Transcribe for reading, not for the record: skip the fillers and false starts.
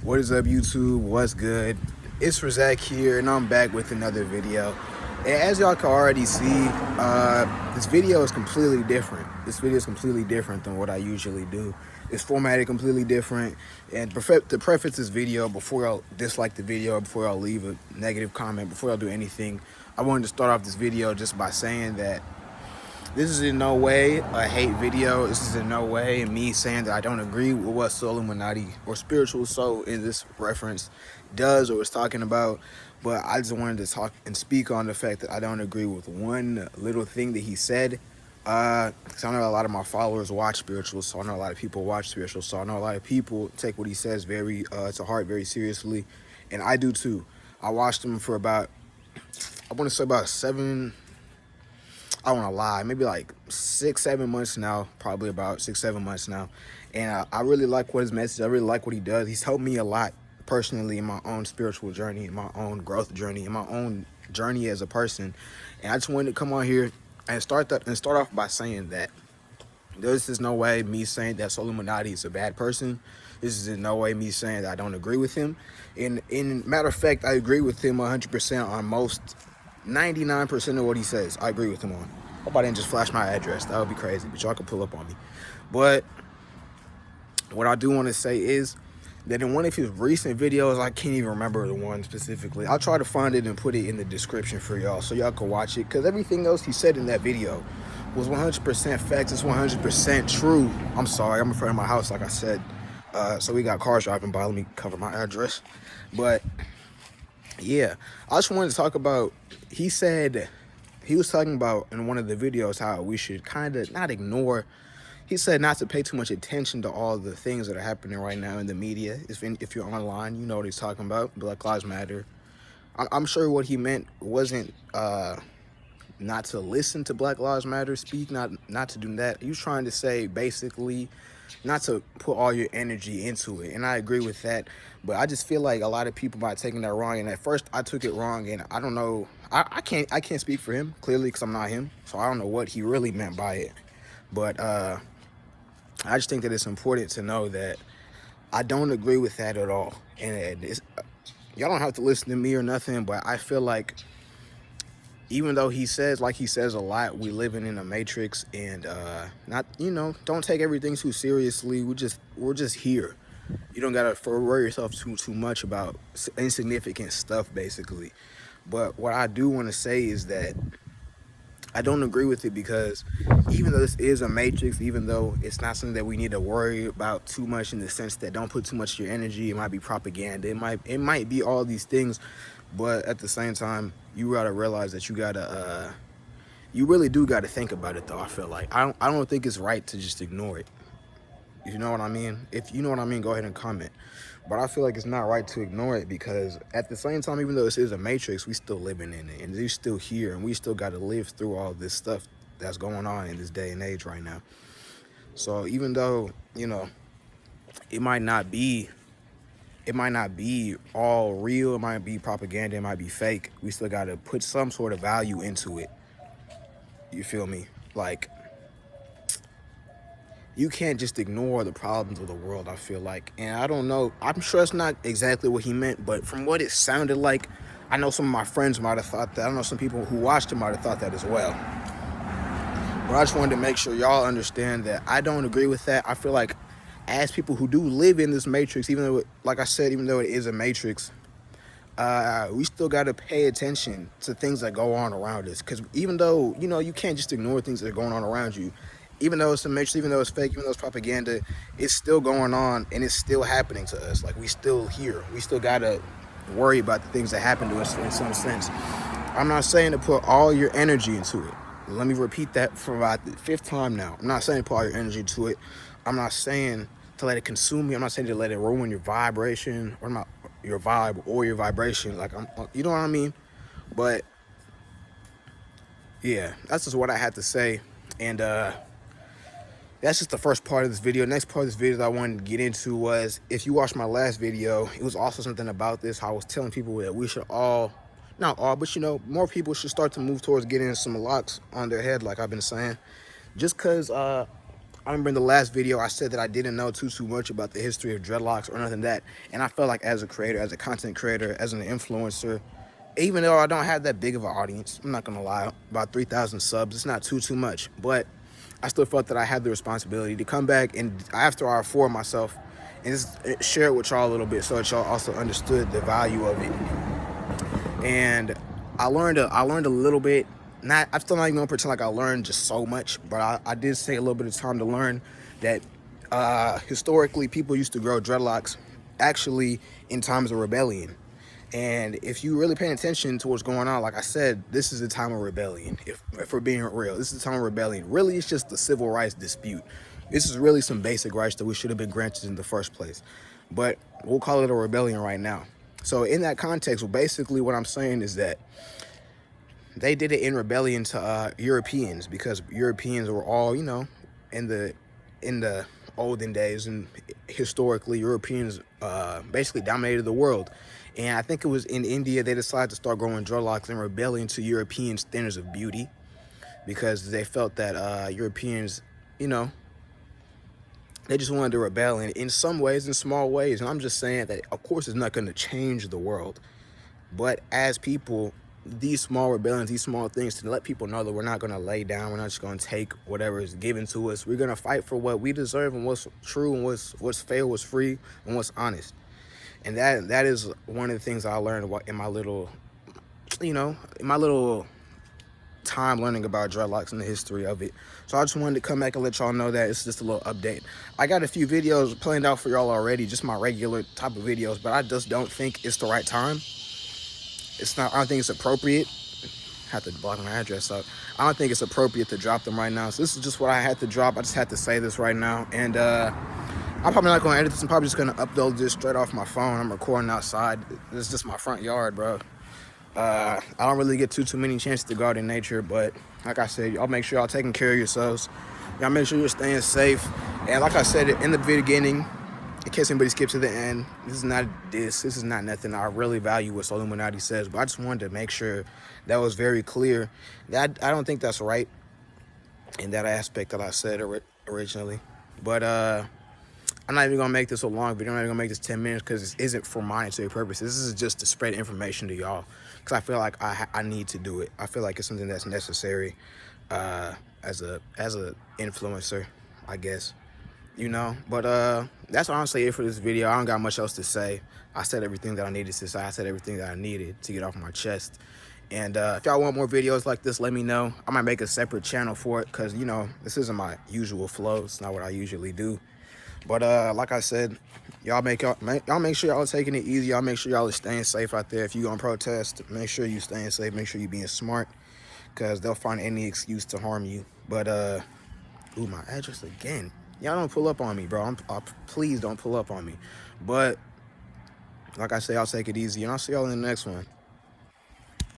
What is up, YouTube? What's good? It's Razak here, and I'm back with another video. And as y'all can already see, this video is completely different. This video is completely different than what I usually do. It's formatted completely different. And to preface this video, before y'all dislike the video, before y'all leave a negative comment, before y'all do anything, I wanted to start off this video just by saying that this is in no way a hate video. This is in no way me saying that I don't agree with what solluminati or spiritual soul in this reference does or is talking about. But I just wanted to talk and speak on the fact that I don't agree with one little thing that he said. Because I know a lot of my followers watch spiritual, so I know a lot of people watch spiritual, so I know a lot of people take what he says very to heart, very seriously, and I do too. I watched him for about, I want to say about I don't want to lie, maybe like 6-7 months now, probably about 6-7 months now. And I really like what his message, I really like what he does. He's helped me a lot personally in my own spiritual journey, in my own growth journey, in my own journey as a person. And I just wanted to come on here and start off by saying that this is no way me saying that solluminati is a bad person. This is in no way me saying that I don't agree with him. And in matter of fact, I agree with him 100% on most 99% of what he says. I agree with him on. Hope I didn't just flash my address. That would be crazy, but y'all can pull up on me. But what I do want to say is that in one of his recent videos, I can't even remember the one specifically. I'll try to find it and put it in the description for y'all so y'all can watch it, because everything else he said in that video was 100% facts. It's 100% true. I'm sorry, I'm in front of my house, like I said. So we got cars driving by. Let me cover my address. But yeah, I just wanted to talk about, he was talking about in one of the videos how we should kind of not ignore, he said not to pay too much attention to all the things that are happening right now in the media. If you're online, you know what he's talking about, Black Lives Matter. I'm sure what he meant wasn't not to listen to Black Lives Matter speak, not to do that. He was trying to say basically not to put all your energy into it, and I agree with that. But I just feel like a lot of people might taking that wrong, and at first I took it wrong, and I don't know, I can't speak for him clearly because I'm not him, so I don't know what he really meant by it. But I just think that it's important to know that I don't agree with that at all. And y'all don't have to listen to me or nothing, but I feel like even though he says, like he says a lot, we living in a matrix, and not, you know, don't take everything too seriously. We're just here. You don't gotta worry yourself too much about insignificant stuff, basically. But what I do want to say is that I don't agree with it, because even though this is a matrix, even though it's not something that we need to worry about too much, in the sense that don't put too much of your energy, it might be propaganda, it might be all these things, but at the same time, you gotta realize that you really do gotta think about it though. I feel like I don't think it's right to just ignore it. You know what I mean? If you know what I mean, go ahead and comment. But I feel like it's not right to ignore it, because at the same time, even though this is a matrix, we still living in it, and we're still here, and we still got to live through all this stuff that's going on in this day and age right now. So even though, you know, it might not be all real, it might be propaganda, it might be fake, we still got to put some sort of value into it. You feel me? Like, you can't just ignore the problems of the world, I feel like. And I don't know, I'm sure it's not exactly what he meant, but from what it sounded like, I know some of my friends might have thought that. I know some people who watched it might have thought that as well. But I just wanted to make sure y'all understand that I don't agree with that. I feel like as people who do live in this matrix, even though, like I said, even though it is a matrix, we still got to pay attention to things that go on around us. Because even though, you know, you can't just ignore things that are going on around you. Even though it's a matrix, even though it's fake, even though it's propaganda, it's still going on, and it's still happening to us. Like, we still here. We still gotta worry about the things that happen to us in some sense. I'm not saying to put all your energy into it. Let me repeat that for about the 5th time now. I'm not saying to put all your energy into it. I'm not saying to let it consume you. I'm not saying to let it ruin your vibration, or not your vibe or your vibration. Like, you know what I mean? But yeah, that's just what I had to say. And that's just the first part of this video. Next part of this video that I wanted to get into was, if you watched my last video, it was also something about this, how I was telling people that we should all, not all, but you know, more people should start to move towards getting some locks on their head, like I've been saying. Just because I remember in the last video I said that I didn't know too much about the history of dreadlocks or nothing like that, and I felt like as a creator, as a content creator, as an influencer, even though I don't have that big of an audience, I'm not gonna lie, about 3,000 subs, it's not too much, but I still felt that I had the responsibility to come back and after I afford myself and just share it with y'all a little bit so that y'all also understood the value of it. And I learned a little bit. I'm still not even gonna pretend like I learned just so much, but I did take a little bit of time to learn that historically people used to grow dreadlocks actually in times of rebellion. And if you really pay attention to what's going on, like I said, this is a time of rebellion. If we're being real, this is a time of rebellion. Really, it's just the civil rights dispute. This is really some basic rights that we should have been granted in the first place. But we'll call it a rebellion right now. So in that context, well, basically what I'm saying is that they did it in rebellion to Europeans, because Europeans were all, you know, in the olden days and historically Europeans basically dominated the world. And I think it was in India they decided to start growing dreadlocks in rebellion to European standards of beauty, because they felt that Europeans, you know, they just wanted to rebel in some ways, in small ways. And I'm just saying that, of course, it's not going to change the world. But as people, these small rebellions, these small things, to let people know that we're not going to lay down, we're not just going to take whatever is given to us. We're going to fight for what we deserve and what's true and what's fair, what's free, and what's honest. And that is one of the things I learned in my little, you know, in my little time learning about dreadlocks and the history of it. So I just wanted to come back and let y'all know that it's just a little update. I got a few videos planned out for y'all already, just my regular type of videos, but I just don't think it's the right time. It's not, I don't think it's appropriate. I have to block my address up. I don't think it's appropriate to drop them right now. So this is just what I had to drop. I just had to say this right now. And I'm probably not going to edit this. I'm probably just going to upload this straight off my phone. I'm recording outside. This is just my front yard, bro. I don't really get too many chances to go out in nature, but like I said, y'all make sure y'all taking care of yourselves. Y'all make sure you're staying safe. And like I said in the beginning, in case anybody skipped to the end, this is not nothing. I really value what solluminati says, but I just wanted to make sure that was very clear. That I don't think that's right in that aspect that I said originally. But I'm not even gonna make this a long video. I'm not even gonna make this 10 minutes because this isn't for monetary purposes. This is just to spread information to y'all, because I feel like I need to do it. I feel like it's something that's necessary as a influencer, I guess, you know. But that's honestly it for this video. I don't got much else to say. I said everything that I needed to say. I said everything that I needed to get off my chest. And if y'all want more videos like this, let me know. I might make a separate channel for it, because, you know, this isn't my usual flow. It's not what I usually do. But like I said, y'all make sure y'all are taking it easy. Y'all make sure y'all are staying safe out there. If you gonna protest, make sure you staying safe. Make sure you being smart, because they'll find any excuse to harm you. But ooh, my address again. Y'all don't pull up on me, bro. Please don't pull up on me. But like I say, I'll take it easy, and I'll see y'all in the next one.